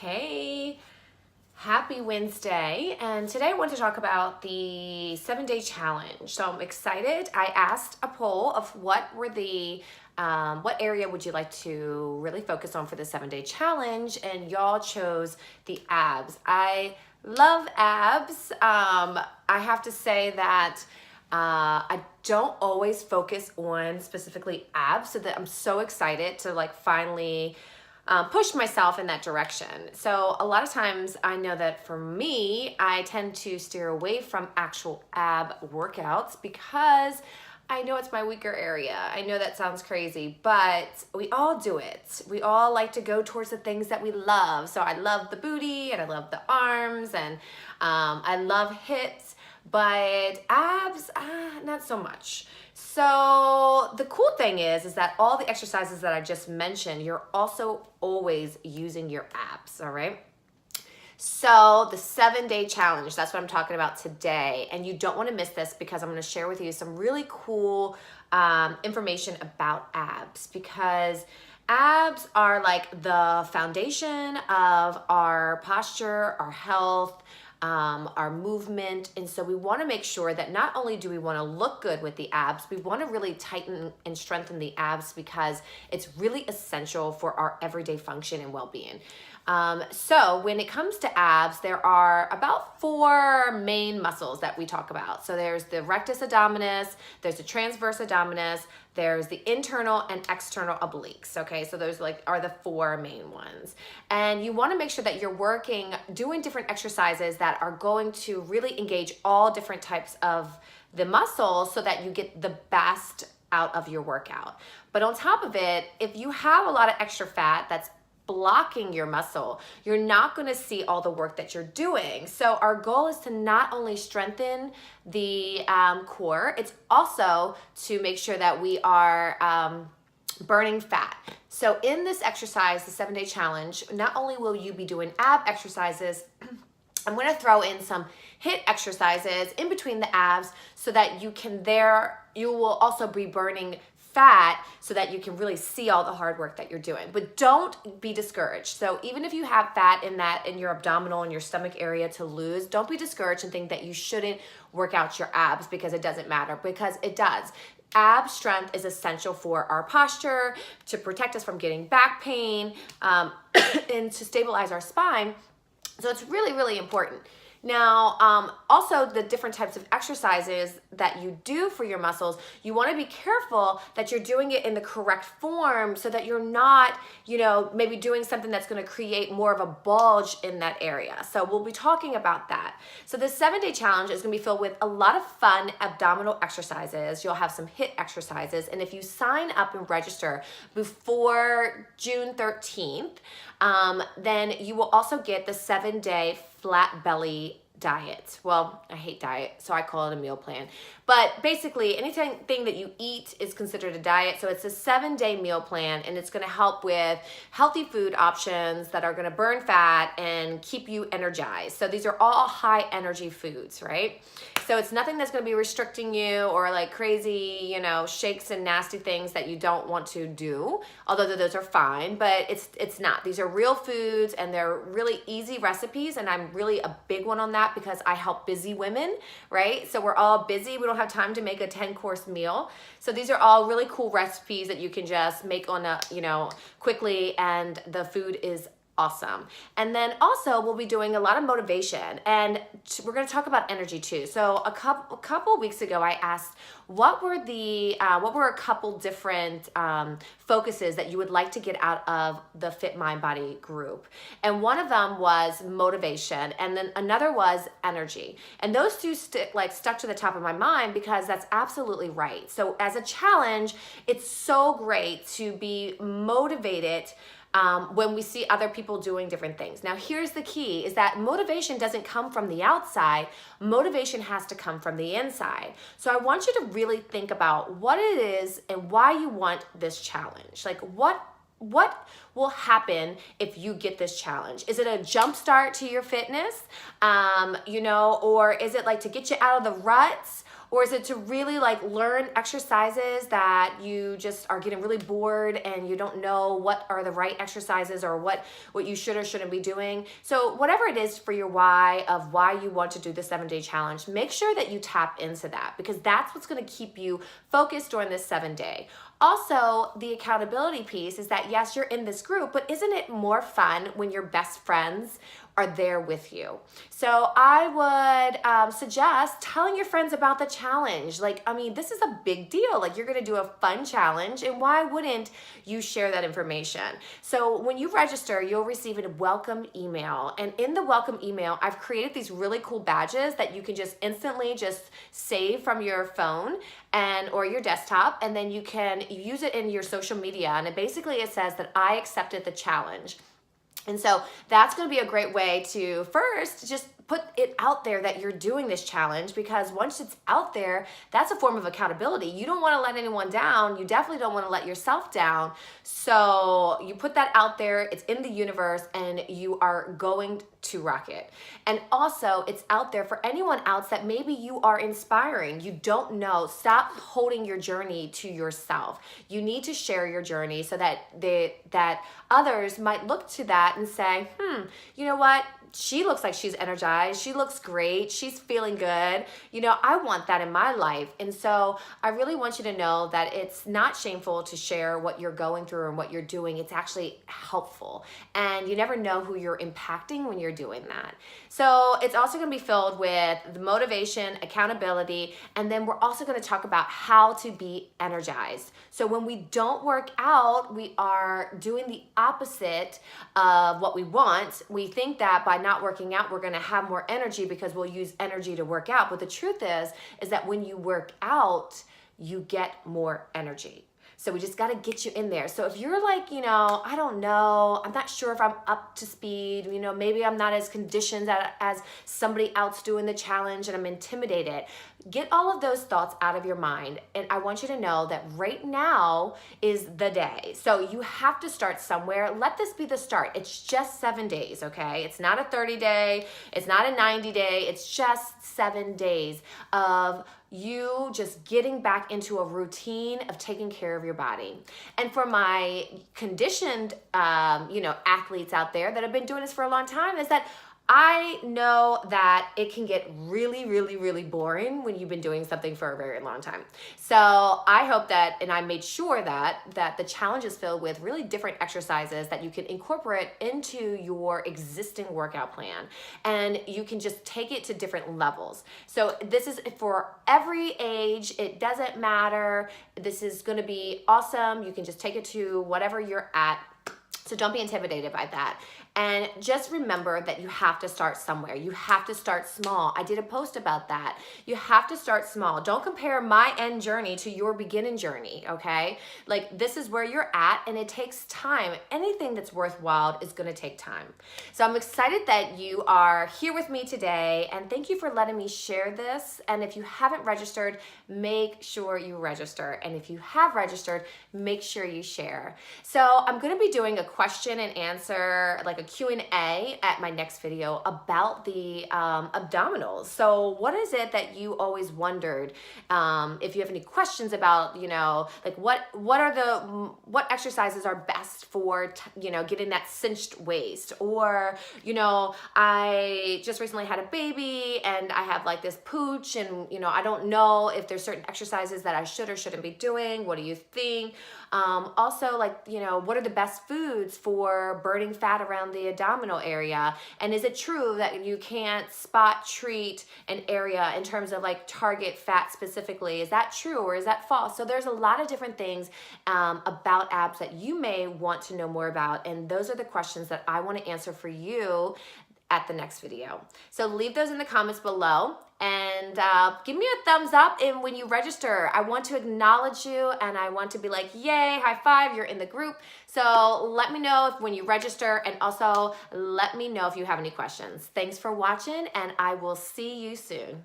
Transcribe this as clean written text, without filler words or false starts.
Hey, happy Wednesday. And today I want to talk about the 7-day challenge. So I'm excited. I asked a poll of what area would you like to really focus on for the 7-day challenge? And y'all chose the abs. I love abs. I have to say that I don't always focus on specifically abs, so that I'm so excited to finally push myself in that direction. So a lot of times I know that for me, I tend to steer away from actual ab workouts because I know it's my weaker area. I know that sounds crazy, but we all do it. We all like to go towards the things that we love. So I love the booty and I love the arms and I love hips, but abs, not so much. So the cool thing is that all the exercises that I just mentioned, you're also always using your abs, all right? So the 7-day challenge, that's what I'm talking about today. And you don't want to miss this because I'm going to share with you some really cool information about abs, because abs are like the foundation of our posture, our health, our movement. And so we want to make sure that not only do we want to look good with the abs, we want to really tighten and strengthen the abs because it's really essential for our everyday function and well-being. So when it comes to abs, there are about 4 main muscles that we talk about. So there's the rectus abdominis, there's the transverse abdominis, there's the internal and external obliques. Okay, so those are the 4 main ones. And you want to make sure that you're doing different exercises that are going to really engage all different types of the muscles so that you get the best out of your workout. But on top of it, if you have a lot of extra fat that's blocking your muscle, you're not going to see all the work that you're doing. So our goal is to not only strengthen the core, it's also to make sure that we are burning fat. So in this exercise, the 7-day challenge, not only will you be doing ab exercises, I'm going to throw in some HIIT exercises in between the abs so that you will also be burning fat so that you can really see all the hard work that you're doing. But don't be discouraged. So even if you have fat in your abdominal and your stomach area to lose, don't be discouraged and think that you shouldn't work out your abs because it doesn't matter, because it does. Ab strength is essential for our posture, to protect us from getting back pain, and to stabilize our spine. So it's really, really important. Now, also the different types of exercises that you do for your muscles, you want to be careful that you're doing it in the correct form so that you're not, maybe doing something that's going to create more of a bulge in that area. So we'll be talking about that. So the 7-day challenge is going to be filled with a lot of fun abdominal exercises. You'll have some HIIT exercises. And if you sign up and register before June 13th, then you will also get the 7-day flat belly diet. Well, I hate diet, so I call it a meal plan. But basically, anything that you eat is considered a diet. So it's a 7-day meal plan, and it's going to help with healthy food options that are going to burn fat and keep you energized. So these are all high energy foods, right? So it's nothing that's going to be restricting you or like crazy, shakes and nasty things that you don't want to do, although those are fine, but it's not. These are real foods and they're really easy recipes, and I'm really a big one on that because I help busy women, right? So we're all busy. We don't have time to make a 10-course meal. So these are all really cool recipes that you can just make on quickly, and the food is awesome. And then also we'll be doing a lot of motivation, and we're going to talk about energy too. So a couple weeks ago I asked what were a couple different focuses that you would like to get out of the Fit Mind Body group. And one of them was motivation, and then another was energy. And those two stuck to the top of my mind because that's absolutely right. So as a challenge, it's so great to be motivated when we see other people doing different things. Now, here's the key, is that motivation doesn't come from the outside. Motivation has to come from the inside. So I want you to really think about what it is and why you want this challenge. Like what will happen if you get this challenge? Is it a jump start to your fitness? Or is it like to get you out of the ruts? Or is it to really like learn exercises that you just are getting really bored and you don't know what are the right exercises or what you should or shouldn't be doing? So whatever it is for your why of why you want to do the 7-day challenge, make sure that you tap into that, because that's what's going to keep you focused during this 7-day. Also, the accountability piece is that yes, you're in this group, but isn't it more fun when your best friends are there with you? So I would suggest telling your friends about the challenge. Like, I mean, this is a big deal. Like, you're going to do a fun challenge, and why wouldn't you share that information? So when you register, you'll receive a welcome email, and in the welcome email, I've created these really cool badges that you can just instantly just save from your phone and or your desktop, and then you can use it in your social media. And it says that I accepted the challenge. And so that's going to be a great way to first just put it out there that you're doing this challenge, because once it's out there, that's a form of accountability. You don't want to let anyone down. You definitely don't want to let yourself down. So you put that out there, it's in the universe, and you are going to rock it. And also, it's out there for anyone else that maybe you are inspiring. You don't know. Stop holding your journey to yourself. You need to share your journey so that that others might look to that and say, you know what? She looks like she's energized. She looks great. She's feeling good. You know, I want that in my life. And so I really want you to know that it's not shameful to share what you're going through and what you're doing. It's actually helpful. And you never know who you're impacting when you're doing that. So it's also going to be filled with the motivation, accountability, and then we're also going to talk about how to be energized. So when we don't work out, we are doing the opposite of what we want. We think that by not working out, we're going to have more energy because we'll use energy to work out. But the truth is that when you work out, you get more energy. So we just got to get you in there. So if you're like, you know, I don't know, I'm not sure if I'm up to speed, you know, maybe I'm not as conditioned as somebody else doing the challenge and I'm intimidated, get all of those thoughts out of your mind. And I want you to know that right now is the day. So you have to start somewhere. Let this be the start. It's just 7 days, okay? It's not a 30-day. It's not a 90-day. It's just 7 days of you just getting back into a routine of taking care of your body. And for my conditioned, athletes out there that have been doing this for a long time, is that I know that it can get really, really, really boring when you've been doing something for a very long time. So I hope that, and I made sure that the challenge is filled with really different exercises that you can incorporate into your existing workout plan. And you can just take it to different levels. So this is for every age. It doesn't matter. This is going to be awesome. You can just take it to whatever you're at. So don't be intimidated by that. And just remember that you have to start somewhere. You have to start small. I did a post about that. You have to start small. Don't compare my end journey to your beginning journey, okay? Like, this is where you're at, and it takes time. Anything that's worthwhile is going to take time. So I'm excited that you are here with me today, and thank you for letting me share this. And if you haven't registered, make sure you register. And if you have registered, make sure you share. So I'm going to be doing a question and answer, like a Q&A at my next video about the abdominals. So what is it that you always wondered? If you have any questions about, like what exercises are best for, getting that cinched waist, or, I just recently had a baby and I have like this pooch, and, I don't know if there's certain exercises that I should or shouldn't be doing. What do you think? Also, like, what are the best foods for burning fat around the abdominal area? And is it true that you can't spot treat an area in terms of like target fat specifically? Is that true or is that false? So there's a lot of different things about abs that you may want to know more about. And those are the questions that I want to answer for you at the next video. So leave those in the comments below, and give me a thumbs up. And when you register, I want to acknowledge you, and I want to be like, yay, high five, you're in the group. So let me know when you register, and also let me know if you have any questions. Thanks for watching, and I will see you soon.